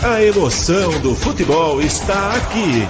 A emoção do futebol está aqui.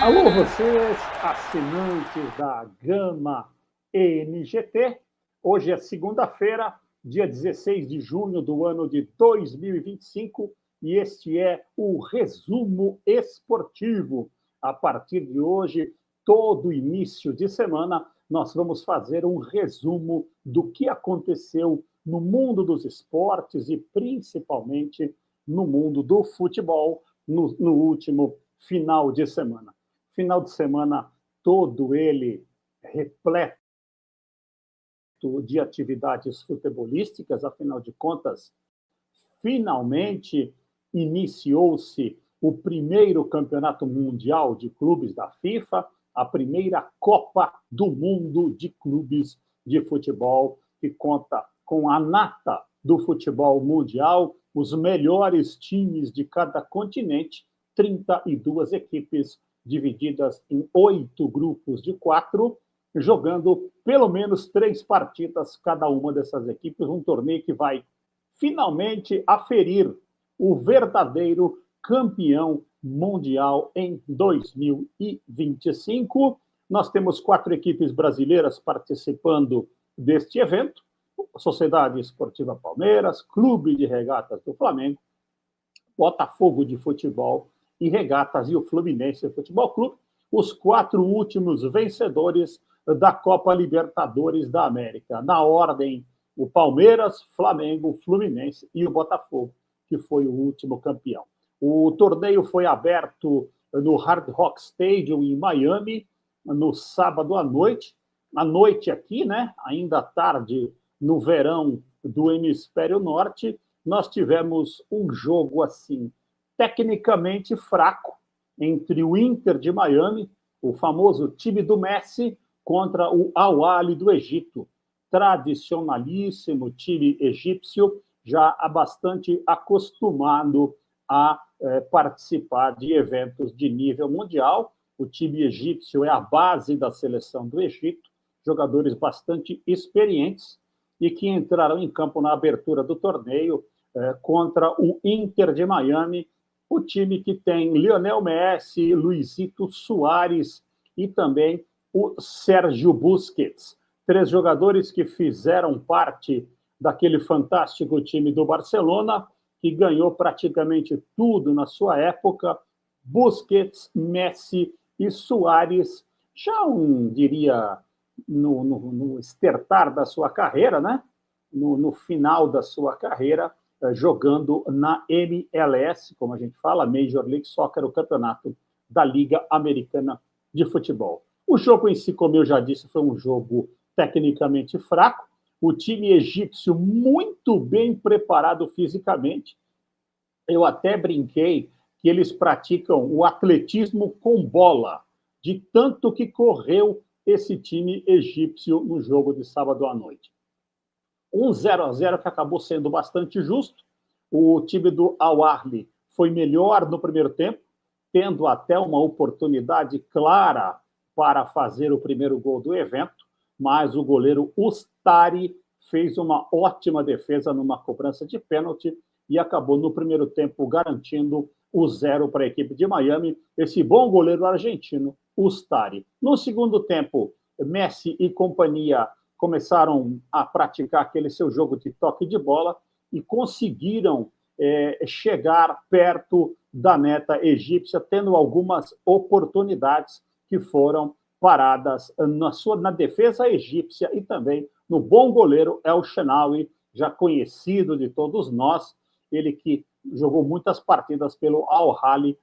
Alô, vocês, assinantes da Gama NGT. Hoje é segunda-feira, dia 16 de junho do ano de 2025, e este é o resumo esportivo. A partir de hoje, todo início de semana, nós vamos fazer um resumo do que aconteceu no mundo dos esportes e principalmente no mundo do futebol no último final de semana. Final de semana todo ele repleto de atividades futebolísticas, afinal de contas, finalmente iniciou-se o primeiro campeonato mundial de clubes da FIFA, a primeira Copa do Mundo de clubes de futebol, que conta com a nata do futebol mundial, os melhores times de cada continente, 32 equipes divididas em 8 grupos de 4, jogando pelo menos 3 partidas cada uma dessas equipes, um torneio que vai finalmente aferir o verdadeiro campeão mundial em 2025. Nós temos 4 equipes brasileiras participando deste evento: Sociedade Esportiva Palmeiras, Clube de Regatas do Flamengo, Botafogo de Futebol e Regatas e o Fluminense Futebol Clube, os 4 últimos vencedores da Copa Libertadores da América. Na ordem, o Palmeiras, Flamengo, Fluminense e o Botafogo, que foi o último campeão. O torneio foi aberto no Hard Rock Stadium, em Miami, no sábado à noite. À noite aqui, né? Ainda tarde, no verão do Hemisfério Norte, nós tivemos um jogo assim, tecnicamente fraco, entre o Inter de Miami, o famoso time do Messi, contra o Al-Ahly do Egito. Tradicionalíssimo time egípcio, já há bastante acostumado a participar de eventos de nível mundial. O time egípcio é a base da seleção do Egito, jogadores bastante experientes e que entraram em campo na abertura do torneio contra o Inter de Miami, o time que tem Lionel Messi, Luizito Soares e também o Sérgio Busquets. 3 jogadores que fizeram parte daquele fantástico time do Barcelona, que ganhou praticamente tudo na sua época. Busquets, Messi e Soares, já diria, no estertar da sua carreira, né? No final da sua carreira, jogando na MLS, como a gente fala, Major League Soccer, o campeonato da Liga Americana de Futebol. O jogo em si, como eu já disse, foi um jogo tecnicamente fraco. O time egípcio muito bem preparado fisicamente. Eu até brinquei que eles praticam o atletismo com bola, de tanto que correu esse time egípcio no jogo de sábado à noite. 0-0 que acabou sendo bastante justo. O time do Al-Ahly foi melhor no primeiro tempo, tendo até uma oportunidade clara para fazer o primeiro gol do evento, mas o goleiro Ustari fez uma ótima defesa numa cobrança de pênalti e acabou no primeiro tempo garantindo o 0 para a equipe de Miami, esse bom goleiro argentino, Ustari. No segundo tempo, Messi e companhia começaram a praticar aquele seu jogo de toque de bola e conseguiram chegar perto da meta egípcia, tendo algumas oportunidades que foram paradas na defesa egípcia e também no bom goleiro El Shenawy, já conhecido de todos nós, ele que jogou muitas partidas pelo Al-Ahly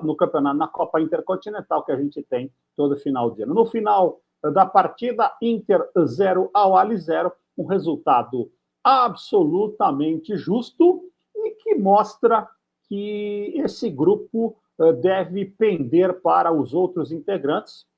no campeonato, na Copa Intercontinental que a gente tem todo final de ano. No final da partida, Inter 0, Al-Ahly 0, um resultado absolutamente justo e que mostra que esse grupo deve pender para os outros integrantes,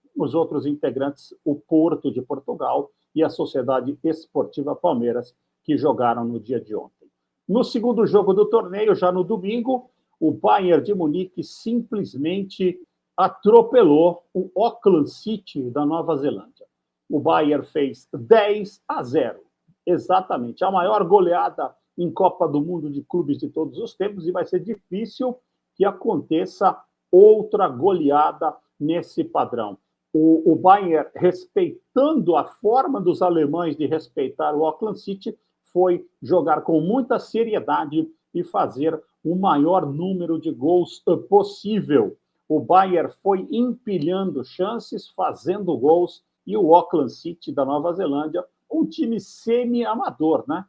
o Porto de Portugal e a Sociedade Esportiva Palmeiras, que jogaram no dia de ontem. No segundo jogo do torneio, já no domingo, o Bayern de Munique simplesmente atropelou o Auckland City da Nova Zelândia. O Bayern fez 10-0. Exatamente, a maior goleada em Copa do Mundo de clubes de todos os tempos, e vai ser difícil que aconteça outra goleada nesse padrão. O Bayern, respeitando a forma dos alemães de respeitar o Auckland City, foi jogar com muita seriedade e fazer o maior número de gols possível. O Bayern foi empilhando chances, fazendo gols, e o Auckland City da Nova Zelândia, um time semi-amador, né?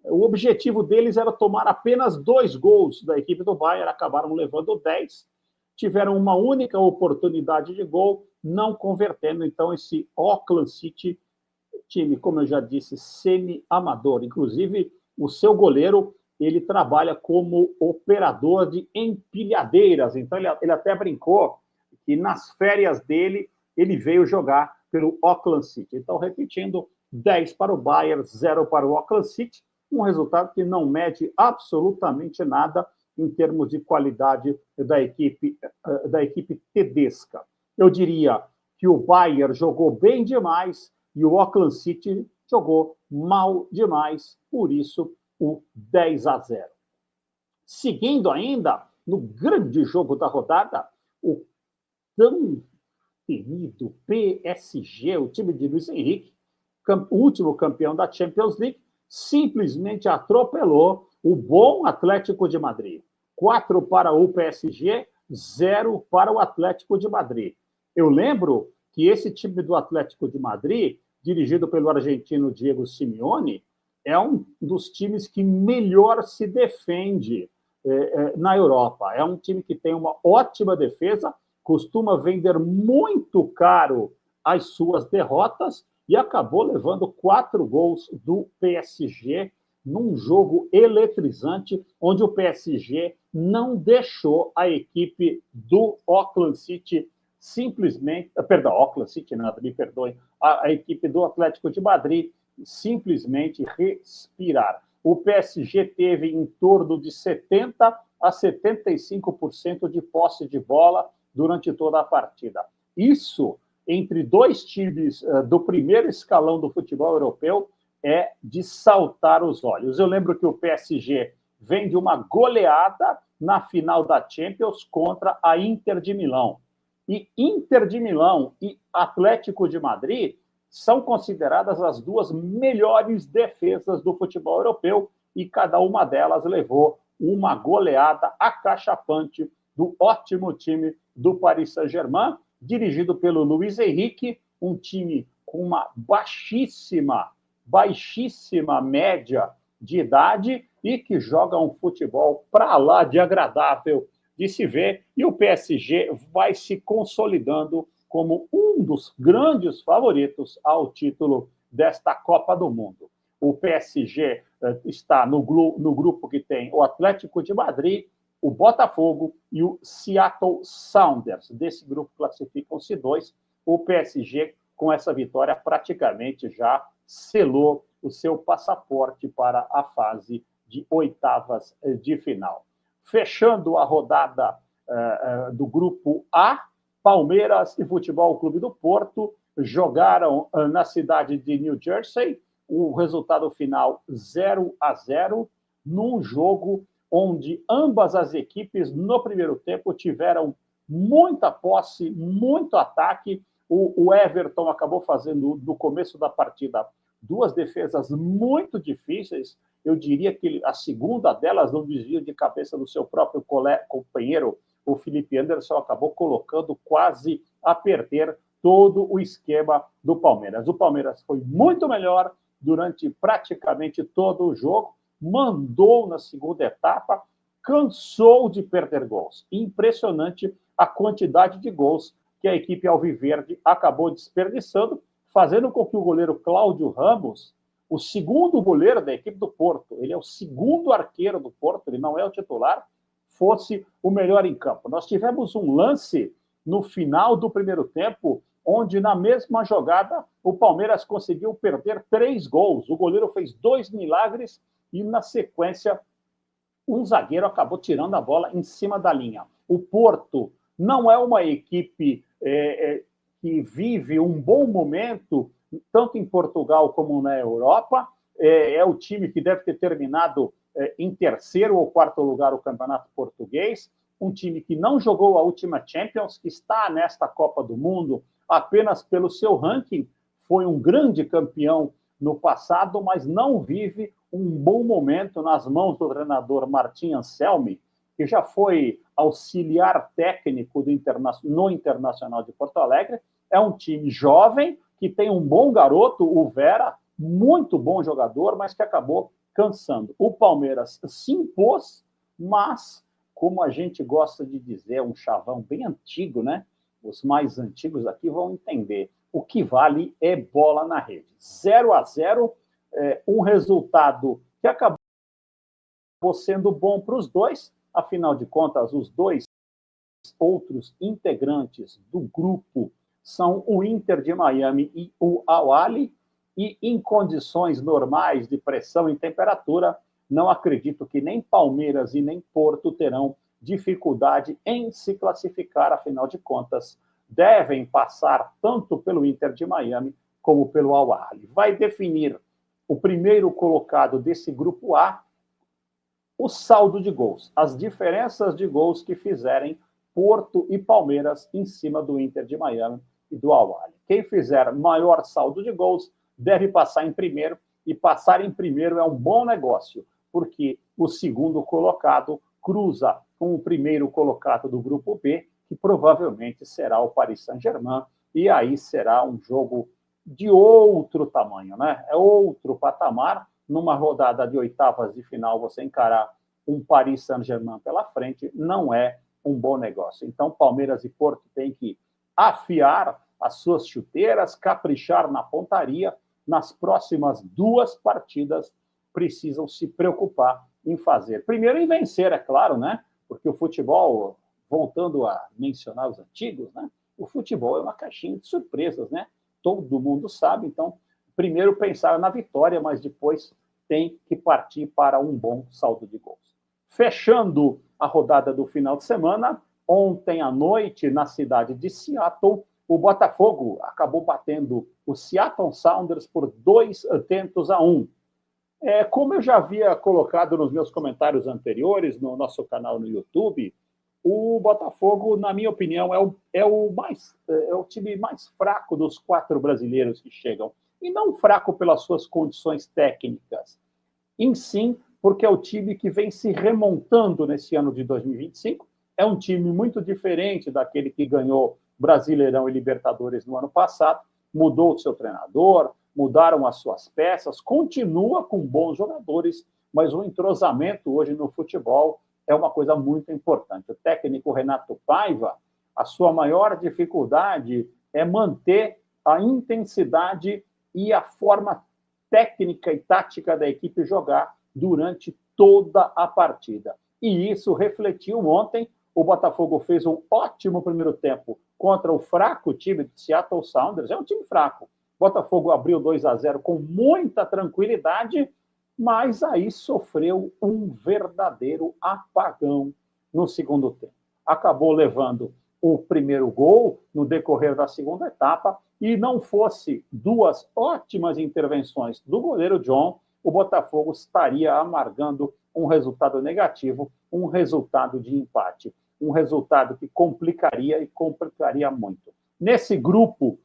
O objetivo deles era tomar apenas 2 gols da equipe do Bayern, acabaram levando 10, tiveram uma única oportunidade de gol, não convertendo. Então, esse Auckland City, time, como eu já disse, semi-amador. Inclusive, o seu goleiro, ele trabalha como operador de empilhadeiras. Então, ele até brincou que nas férias dele, ele veio jogar pelo Auckland City. Então, repetindo, 10 para o Bayern, 0 para o Auckland City, um resultado que não mede absolutamente nada em termos de qualidade da equipe tedesca. Eu diria que o Bayern jogou bem demais e o Auckland City jogou mal demais, por isso o 10-0. Seguindo ainda, no grande jogo da rodada, o tão temido PSG, o time de Luiz Henrique, o último campeão da Champions League, simplesmente atropelou o bom Atlético de Madrid. 4 para o PSG, 0 para o Atlético de Madrid. Eu lembro que esse time do Atlético de Madrid, dirigido pelo argentino Diego Simeone, é um dos times que melhor se defende na Europa. É um time que tem uma ótima defesa, costuma vender muito caro as suas derrotas e acabou levando 4 gols do PSG num jogo eletrizante, onde o PSG não deixou a equipe do Auckland City simplesmente... Perdão, Auckland City nada, me perdoem. A equipe do Atlético de Madrid simplesmente respirar. O PSG teve em torno de 70% a 75% de posse de bola durante toda a partida. Isso, entre 2 times do primeiro escalão do futebol europeu, é de saltar os olhos. Eu lembro que o PSG vem de uma goleada na final da Champions contra a Inter de Milão. E Inter de Milão e Atlético de Madrid são consideradas as 2 melhores defesas do futebol europeu, e cada uma delas levou uma goleada acachapante do ótimo time do Paris Saint-Germain, dirigido pelo Luiz Henrique, um time com uma baixíssima média de idade e que joga um futebol para lá de agradável de se ver, e o PSG vai se consolidando como um dos grandes favoritos ao título desta Copa do Mundo. O PSG está no grupo que tem o Atlético de Madrid, o Botafogo e o Seattle Sounders. Desse grupo classificam-se 2. O PSG, com essa vitória, praticamente já selou o seu passaporte para a fase de oitavas de final. Fechando a rodada do grupo A, Palmeiras e Futebol Clube do Porto jogaram na cidade de New Jersey, o resultado final 0-0, num jogo onde ambas as equipes, no primeiro tempo, tiveram muita posse, muito ataque. O Everton acabou fazendo, no começo da partida, 2 defesas muito difíceis. Eu diria que a segunda delas, no desvio de cabeça do seu próprio companheiro, o Felipe Anderson, acabou colocando quase a perder todo o esquema do Palmeiras. O Palmeiras foi muito melhor durante praticamente todo o jogo, mandou na segunda etapa, cansou de perder gols. Impressionante a quantidade de gols que a equipe alviverde acabou desperdiçando, fazendo com que o goleiro Cláudio Ramos, o segundo goleiro da equipe do Porto, ele é o segundo arqueiro do Porto, ele não é o titular, fosse o melhor em campo. Nós tivemos um lance no final do primeiro tempo, onde na mesma jogada o Palmeiras conseguiu perder 3 gols. O goleiro fez 2 milagres e, na sequência, um zagueiro acabou tirando a bola em cima da linha. O Porto não é uma equipe que vive um bom momento, tanto em Portugal como na Europa. É o time que deve ter terminado em terceiro ou quarto lugar o Campeonato Português, um time que não jogou a última Champions, que está nesta Copa do Mundo apenas pelo seu ranking, foi um grande campeão no passado, mas não vive um bom momento nas mãos do treinador Martin Anselmi, que já foi auxiliar técnico no Internacional de Porto Alegre. É um time jovem, que tem um bom garoto, o Vera, muito bom jogador, mas que acabou cansando. O Palmeiras se impôs, mas, como a gente gosta de dizer, um chavão bem antigo, né? Os mais antigos aqui vão entender. O que vale é bola na rede. 0-0, um resultado que acabou sendo bom para os dois. Afinal de contas, os dois outros integrantes do grupo são o Inter de Miami e o Al-Ahly, e em condições normais de pressão e temperatura, não acredito que nem Palmeiras e nem Porto terão dificuldade em se classificar, afinal de contas, devem passar tanto pelo Inter de Miami como pelo Al-Ahly. Vai definir o primeiro colocado desse grupo A, o saldo de gols, as diferenças de gols que fizerem Porto e Palmeiras em cima do Inter de Miami e do Al-Ahly. Quem fizer maior saldo de gols deve passar em primeiro, e passar em primeiro é um bom negócio, porque o segundo colocado cruza com o primeiro colocado do grupo B, que provavelmente será o Paris Saint-Germain, e aí será um jogo de outro tamanho, né? É outro patamar. Numa rodada de oitavas de final, você encarar um Paris Saint-Germain pela frente não é um bom negócio. Então, Palmeiras e Porto têm que afiar as suas chuteiras, caprichar na pontaria. Nas próximas duas partidas, precisam se preocupar em fazer. Primeiro, em vencer, é claro, né? Porque o futebol, voltando a mencionar os antigos, né? O futebol é uma caixinha de surpresas, né? Todo mundo sabe. Então, primeiro pensar na vitória, mas depois tem que partir para um bom saldo de gols. Fechando a rodada do final de semana, ontem à noite, na cidade de Seattle, o Botafogo acabou batendo o Seattle Sounders por 2-1. Como eu já havia colocado nos meus comentários anteriores, no nosso canal no YouTube, o Botafogo, na minha opinião, é o time mais fraco dos 4 brasileiros que chegam. E não fraco pelas suas condições técnicas, em sim porque é o time que vem se remontando nesse ano de 2025. É um time muito diferente daquele que ganhou Brasileirão e Libertadores no ano passado, mudou o seu treinador, mudaram as suas peças, continua com bons jogadores, mas o entrosamento hoje no futebol é uma coisa muito importante. O técnico Renato Paiva, a sua maior dificuldade é manter a intensidade e a forma técnica e tática da equipe jogar durante toda a partida. E isso refletiu ontem. O Botafogo fez um ótimo primeiro tempo contra o fraco time do Seattle Sounders. É um time fraco. O Botafogo abriu 2-0 com muita tranquilidade, mas aí sofreu um verdadeiro apagão no segundo tempo. Acabou levando o primeiro gol no decorrer da segunda etapa, e não fosse duas ótimas intervenções do goleiro John, o Botafogo estaria amargando um resultado negativo, um resultado de empate, um resultado que complicaria muito. Nesse grupo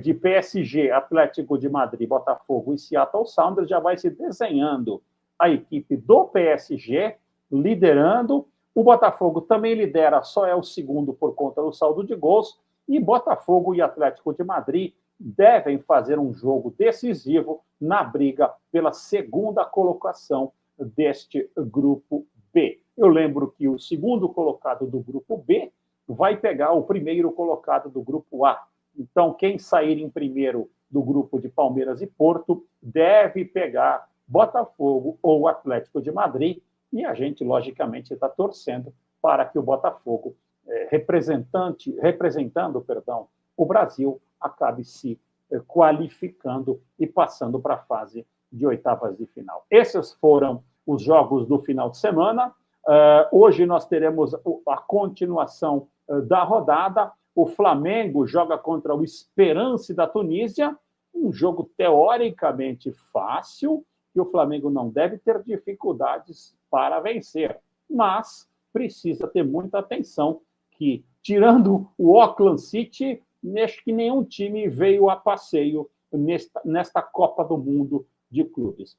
de PSG, Atlético de Madrid, Botafogo e Seattle Sounders, já vai se desenhando a equipe do PSG, liderando. O Botafogo também lidera, só é o segundo por conta do saldo de gols, e Botafogo e Atlético de Madrid devem fazer um jogo decisivo na briga pela segunda colocação deste grupo B. Eu lembro que o segundo colocado do grupo B vai pegar o primeiro colocado do grupo A. Então, quem sair em primeiro do grupo de Palmeiras e Porto deve pegar Botafogo ou Atlético de Madrid, e a gente, logicamente, está torcendo para que o Botafogo, representando o Brasil, acabe se qualificando e passando para a fase de oitavas de final. Esses foram os jogos do final de semana. Hoje nós teremos a continuação da rodada. O Flamengo joga contra o Esperance da Tunísia, um jogo teoricamente fácil, que o Flamengo não deve ter dificuldades para vencer, mas precisa ter muita atenção, que, tirando o Auckland City, acho que nenhum time veio a passeio nesta Copa do Mundo de clubes.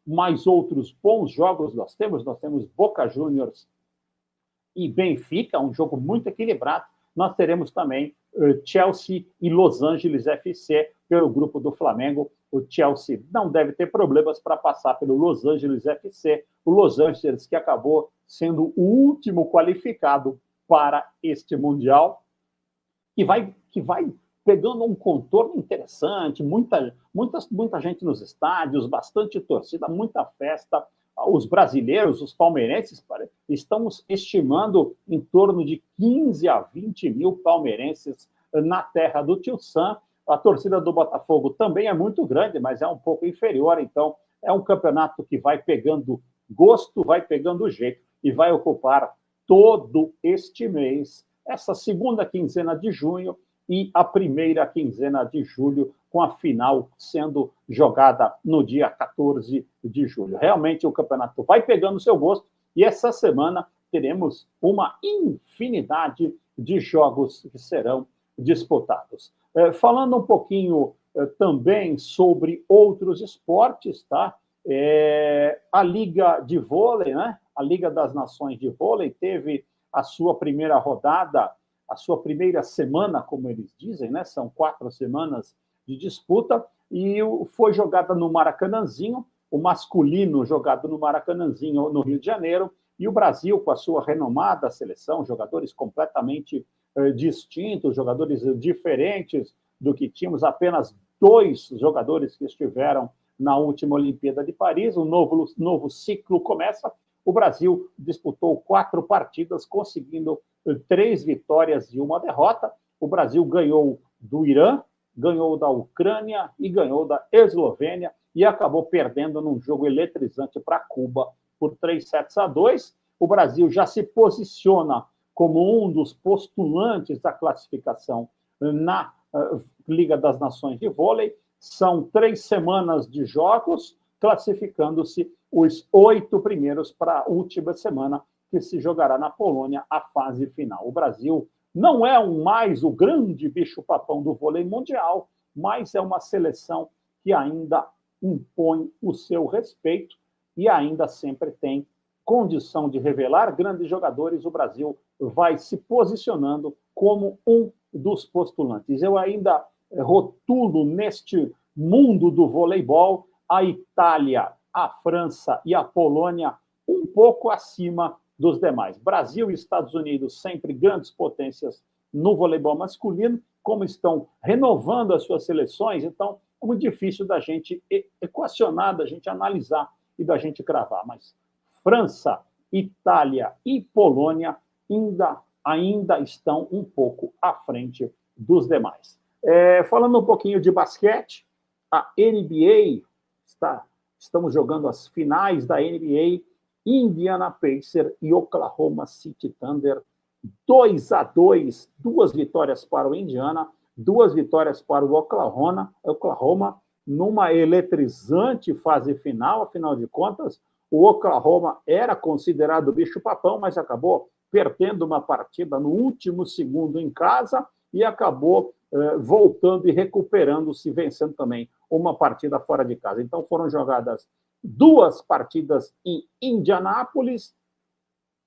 Mais outros bons jogos nós temos Boca Juniors e Benfica, um jogo muito equilibrado. Nós teremos também Chelsea e Los Angeles FC pelo grupo do Flamengo. O Chelsea não deve ter problemas para passar pelo Los Angeles FC. O Los Angeles que acabou sendo o último qualificado para este Mundial, que vai pegando um contorno interessante, muita gente nos estádios, bastante torcida, muita festa. Os brasileiros, os palmeirenses, estamos estimando em torno de 15 a 20 mil palmeirenses na terra do Tio Sam. A torcida do Botafogo também é muito grande, mas é um pouco inferior, então é um campeonato que vai pegando gosto, vai pegando jeito e vai ocupar todo este mês, essa segunda quinzena de junho e a primeira quinzena de julho, com a final sendo jogada no dia 14 de julho. Realmente o campeonato vai pegando seu gosto e essa semana teremos uma infinidade de jogos que serão disputados. Falando um pouquinho também sobre outros esportes, tá? A Liga de Vôlei, né? A Liga das Nações de Vôlei teve a sua primeira rodada, a sua primeira semana, como eles dizem, né? São 4 semanas de disputa, e foi jogada no Maracanãzinho, o masculino jogado no Maracanãzinho, no Rio de Janeiro, e o Brasil, com a sua renomada seleção, jogadores completamente distintos, jogadores diferentes do que tínhamos, apenas 2 jogadores que estiveram na última Olimpíada de Paris. Um novo ciclo começa. O Brasil disputou 4 partidas, conseguindo 3 vitórias e 1 derrota. O Brasil ganhou do Irã, ganhou da Ucrânia e ganhou da Eslovênia e acabou perdendo num jogo eletrizante para Cuba por 3-2. O Brasil já se posiciona como um dos postulantes da classificação na Liga das Nações de Vôlei. São 3 semanas de jogos, classificando-se os 8 primeiros para a última semana, que se jogará na Polônia a fase final. O Brasil não é mais o grande bicho-papão do vôlei mundial, mas é uma seleção que ainda impõe o seu respeito e ainda sempre tem condição de revelar grandes jogadores. O Brasil vai se posicionando como um dos postulantes. Eu ainda rotulo neste mundo do voleibol a Itália, a França e a Polônia um pouco acima dos demais. Brasil e Estados Unidos, sempre grandes potências no voleibol masculino, como estão renovando as suas seleções, então é muito difícil da gente equacionar, da gente analisar e da gente cravar. Mas França, Itália e Polônia ainda estão um pouco à frente dos demais. Falando um pouquinho de basquete, a NBA, estamos jogando as finais da NBA, Indiana Pacers e Oklahoma City Thunder, 2-2, 2 vitórias para o Indiana, 2 vitórias para o Oklahoma, numa eletrizante fase final. Afinal de contas, o Oklahoma era considerado bicho-papão, mas acabou perdendo uma partida no último segundo em casa e acabou voltando e recuperando-se, vencendo também uma partida fora de casa. Então foram jogadas 2 partidas em Indianápolis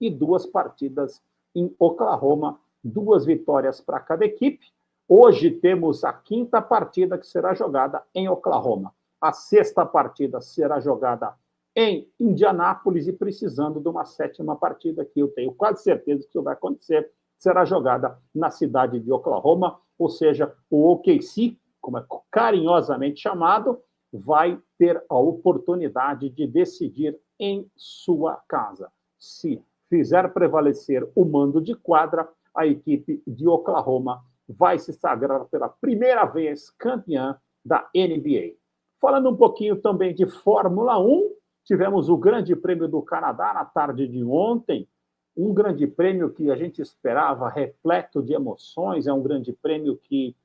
e 2 partidas em Oklahoma, 2 vitórias para cada equipe. Hoje temos a 5ª partida que será jogada em Oklahoma. A 6ª partida será jogada em Indianápolis e, precisando de uma 7ª partida, que eu tenho quase certeza que isso vai acontecer, será jogada na cidade de Oklahoma, ou seja, o OKC, como é carinhosamente chamado, vai ter a oportunidade de decidir em sua casa. Se fizer prevalecer o mando de quadra, a equipe de Oklahoma vai se sagrar pela primeira vez campeã da NBA. Falando um pouquinho também de Fórmula 1, tivemos o Grande Prêmio do Canadá na tarde de ontem, um grande prêmio que a gente esperava repleto de emoções, é um grande prêmio que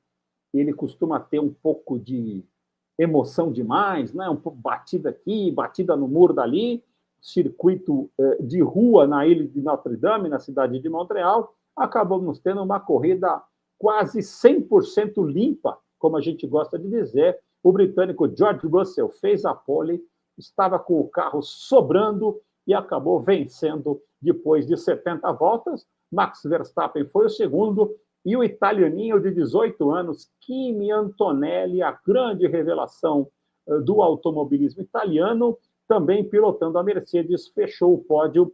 ele costuma ter um pouco de emoção demais, né? Um pouco batida aqui, batida no muro dali, circuito de rua na ilha de Notre Dame, na cidade de Montreal, acabamos tendo uma corrida quase 100% limpa, como a gente gosta de dizer. O britânico George Russell fez a pole, estava com o carro sobrando e acabou vencendo depois de 70 voltas. Max Verstappen foi o segundo, e o italianinho de 18 anos, Kimi Antonelli, a grande revelação do automobilismo italiano, também pilotando a Mercedes, fechou o pódio,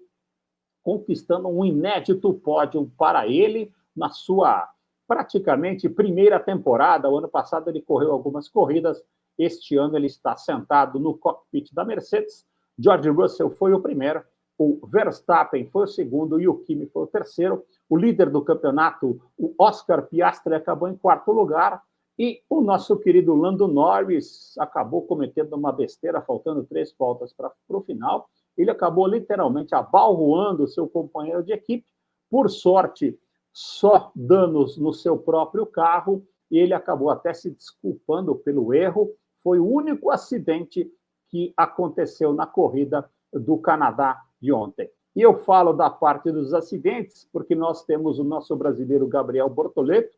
conquistando um inédito pódio para ele na sua praticamente primeira temporada. O ano passado ele correu algumas corridas, este ano ele está sentado no cockpit da Mercedes. George Russell foi o primeiro, o Verstappen foi o segundo e o Kimi foi o terceiro. O líder do campeonato, o Oscar Piastri, acabou em quarto lugar. E o nosso querido Lando Norris acabou cometendo uma besteira, faltando 3 voltas para o final. Ele acabou literalmente abalroando o seu companheiro de equipe. Por sorte, só danos no seu próprio carro. E ele acabou até se desculpando pelo erro. Foi o único acidente que aconteceu na corrida do Canadá de ontem. E eu falo da parte dos acidentes, porque nós temos o nosso brasileiro Gabriel Bortoleto,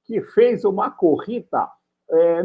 que fez uma corrida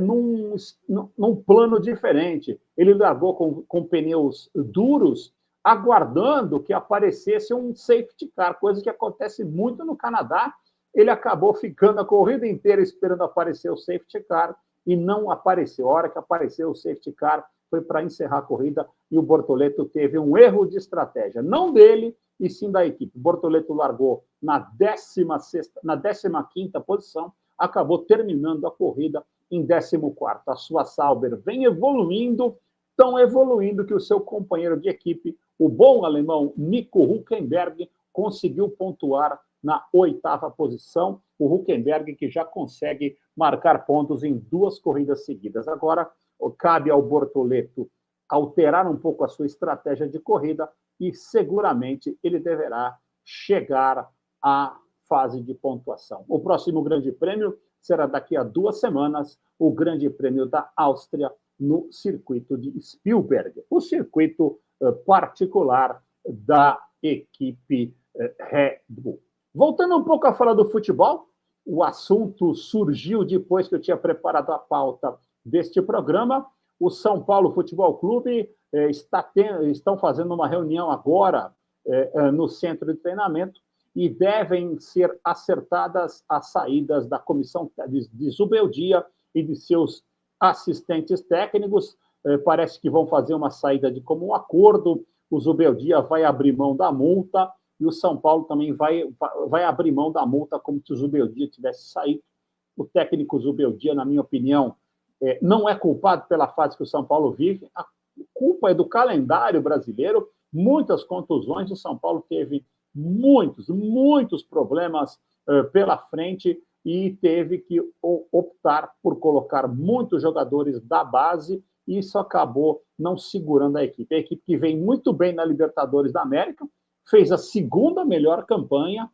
num plano diferente. Ele largou com pneus duros, aguardando que aparecesse um safety car, coisa que acontece muito no Canadá. Ele acabou ficando a corrida inteira esperando aparecer o safety car e não apareceu. A hora que apareceu o safety car, foi para encerrar a corrida e o Bortoleto teve um erro de estratégia, não dele, e sim da equipe. O Bortoleto largou na 15ª posição, acabou terminando a corrida em 14º. A sua Sauber vem evoluindo, tão evoluindo que o seu companheiro de equipe, o bom alemão Nico Hülkenberg, conseguiu pontuar na 8ª posição. O Hülkenberg que já consegue marcar pontos em 2 corridas seguidas. Agora, cabe ao Bortoleto alterar um pouco a sua estratégia de corrida e seguramente ele deverá chegar à fase de pontuação. O próximo Grande Prêmio será daqui a 2 semanas, o Grande Prêmio da Áustria no circuito de Spielberg, o circuito particular da equipe Red Bull. Voltando um pouco a falar do futebol, o assunto surgiu depois que eu tinha preparado a pauta deste programa. O São Paulo Futebol Clube estão fazendo uma reunião agora no centro de treinamento e devem ser acertadas as saídas da comissão de Zubeldia e de seus assistentes técnicos. Parece que vão fazer uma saída de comum acordo. O Zubeldia vai abrir mão da multa e o São Paulo também vai abrir mão da multa como se o Zubeldia tivesse saído. O técnico Zubeldia, na minha opinião, não é culpado pela fase que o São Paulo vive. A culpa é do calendário brasileiro. Muitas contusões. O São Paulo teve muitos problemas pela frente e teve que optar por colocar muitos jogadores da base e isso acabou não segurando a equipe. A equipe que vem muito bem na Libertadores da América, fez a 2ª melhor campanha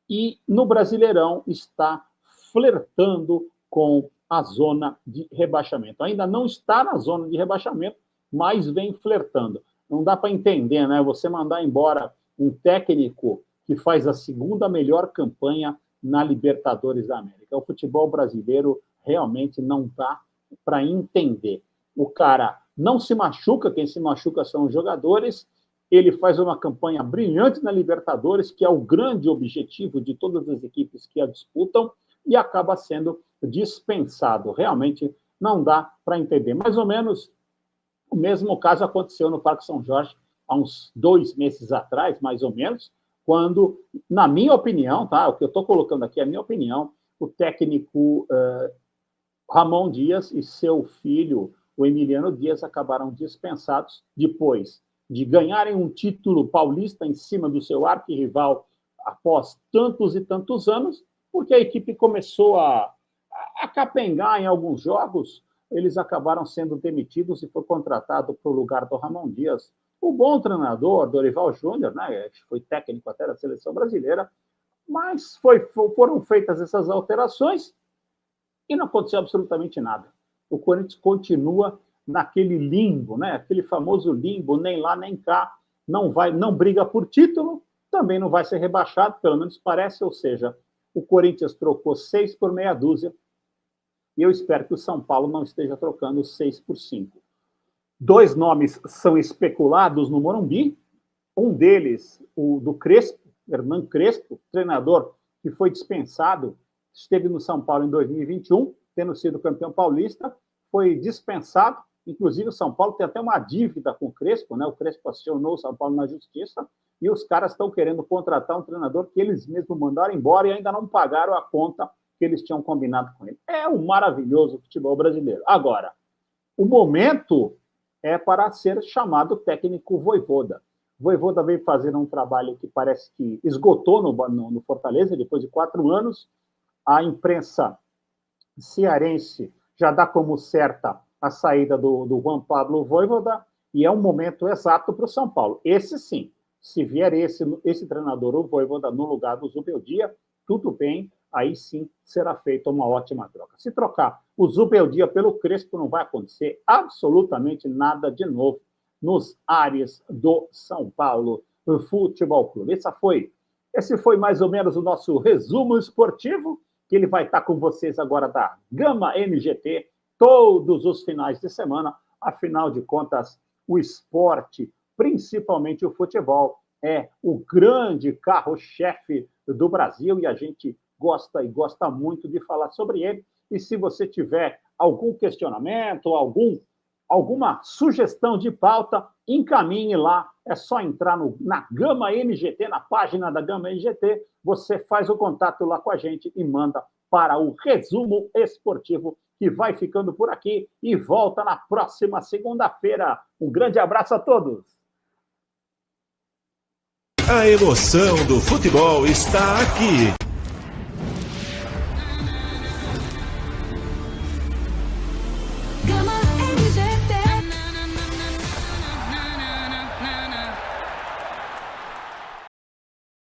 e no Brasileirão está flertando com a zona de rebaixamento. Ainda não está na zona de rebaixamento, mas vem flertando. Não dá para entender, né? Você mandar embora um técnico que faz a 2ª melhor campanha na Libertadores da América. O futebol brasileiro realmente não dá para entender. O cara não se machuca, quem se machuca são os jogadores. Ele faz uma campanha brilhante na Libertadores, que é o grande objetivo de todas as equipes que a disputam, e acaba sendo dispensado. Realmente não dá para entender. Mais ou menos o mesmo caso aconteceu no Parque São Jorge há uns 2 meses atrás, mais ou menos, quando, na minha opinião, tá? O que eu estou colocando aqui é a minha opinião, o técnico Ramon Dias e seu filho, o Emiliano Dias, acabaram dispensados depois de ganharem um título paulista em cima do seu arquirrival após tantos e tantos anos, porque a equipe começou a capengar em alguns jogos. Eles acabaram sendo demitidos e foi contratado para o lugar do Ramon Dias O bom treinador, Dorival Júnior, né, foi técnico até da seleção brasileira, mas foram feitas essas alterações e não aconteceu absolutamente nada. O Corinthians continua naquele limbo, né, aquele famoso limbo, nem lá nem cá, não briga por título, também não vai ser rebaixado, pelo menos parece, ou seja, o Corinthians trocou 6 por meia dúzia, e eu espero que o São Paulo não esteja trocando 6 por 5. 2 nomes são especulados no Morumbi, um deles, o do Crespo, Hernan Crespo, treinador que foi dispensado, esteve no São Paulo em 2021, tendo sido campeão paulista, foi dispensado, inclusive o São Paulo tem até uma dívida com o Crespo, né? O Crespo acionou o São Paulo na justiça, e os caras estão querendo contratar um treinador que eles mesmos mandaram embora e ainda não pagaram a conta que eles tinham combinado com ele. É um maravilhoso futebol brasileiro. Agora, o momento é para ser chamado técnico Vojvoda. Vojvoda veio fazer um trabalho que parece que esgotou no Fortaleza, depois de 4 anos. A imprensa cearense já dá como certa a saída do Juan Pablo Vojvoda, e é um momento exato para o São Paulo. Esse sim, se vier esse treinador, o Vojvoda, no lugar do Zubeldia, tudo bem, aí sim será feita uma ótima troca. Se trocar o Zubeldia pelo Crespo, não vai acontecer absolutamente nada de novo nos ares do São Paulo Futebol Clube. Esse foi mais ou menos o nosso resumo esportivo, que ele vai estar com vocês agora da Gama MGT, todos os finais de semana. Afinal de contas, o esporte, principalmente o futebol, é o grande carro-chefe do Brasil e a gente gosta muito de falar sobre ele. E se você tiver algum questionamento, alguma sugestão de pauta, encaminhe lá. É só entrar na Gama MGT, na página da Gama MGT, você faz o contato lá com a gente e manda para o resumo esportivo, que vai ficando por aqui e volta na próxima segunda-feira. Um grande abraço a todos! A emoção do futebol está aqui.